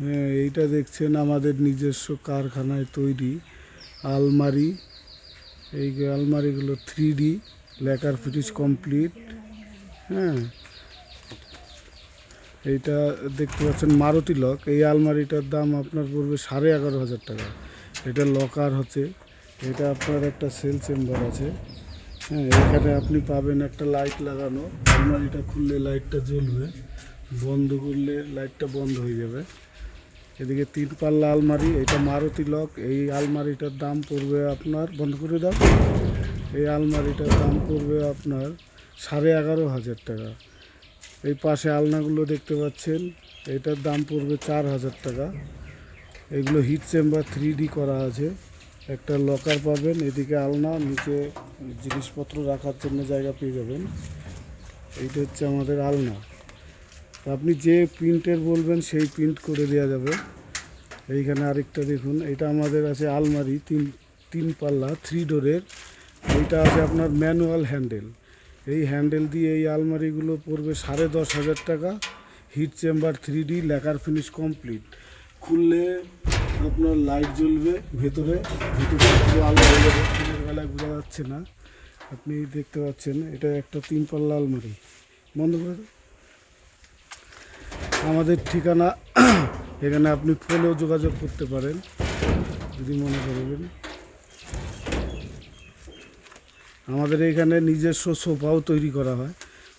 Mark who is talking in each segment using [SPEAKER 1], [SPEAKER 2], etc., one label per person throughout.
[SPEAKER 1] হ্যাঁ, এইটা দেখছেন আমাদের নিজস্ব কারখানায় তৈরি আলমারি। এই যে আলমারিগুলো 3D লেকার ফিটিশ কমপ্লিট। হ্যাঁ, এইটা দেখতে পাচ্ছেন মারুতি লক। এই আলমারিটার দাম আপনার পড়বে 11,500 টাকা। এটা লকার হচ্ছে, এটা আপনার একটা সেল চেম্বার আছে। হ্যাঁ, এখানে আপনি পাবেন একটা লাইট লাগানো। আলমারিটা খুললে লাইটটা জ্বলবে, বন্ধ করলে লাইটটা বন্ধ হয়ে যাবে। এদিকে 3 পাল্লা আলমারি, এটা মারুতি লক। এই আলমারিটার দাম পড়বে আপনার, বন্ধ করে দাও, এই আলমারিটার দাম পড়বে আপনার 11,500 টাকা। এই পাশে আলনাগুলো দেখতে পাচ্ছেন, এটার দাম পড়বে 4,000 টাকা। এগুলো হিট চেম্বার 3D করা আছে। একটা লকার পাবেন, এদিকে আলনা, নিচে জিনিসপত্র রাখার জন্য জায়গা পেয়ে যাবেন। এইটা হচ্ছে আমাদের আলনা। আপনি যে প্রিন্টের বলবেন সেই প্রিন্ট করে দেওয়া যাবে। এইখানে আরেকটা দেখুন, এটা আমাদের আছে আলমারি, তিন পাল্লা 3 ডোরের। এইটা আছে আপনার ম্যানুয়াল হ্যান্ডেল। এই হ্যান্ডেল দিয়ে এই আলমারিগুলো পড়বে 10,500 টাকা। Heat chamber 3D lacquer finish complete. খুললে আপনার লাইট জ্বলবে, ভেতরে পুরো আলো হয়ে যাবে। দিনের বেলায় বোঝা যাচ্ছে না, আপনি দেখতে পাচ্ছেন। এটা একটা 3 পাল্লা আলমারি। বন্ধ করে দাও। আমাদের ঠিকানা এখানে আপনি ফোনেও যোগাযোগ করতে পারেন যদি মনে করবেন। আমাদের এখানে নিজস্ব সোফাও তৈরি করা হয়,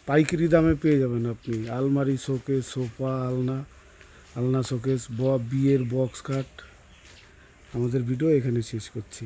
[SPEAKER 1] পাইকারি দামে পেয়ে যাবেন আপনি। আলমারি, শোকেস, সোফা, আলনা শোকেস, বিয়ের বক্স খাট। আমাদের ভিডিও এখানে শেষ করছি।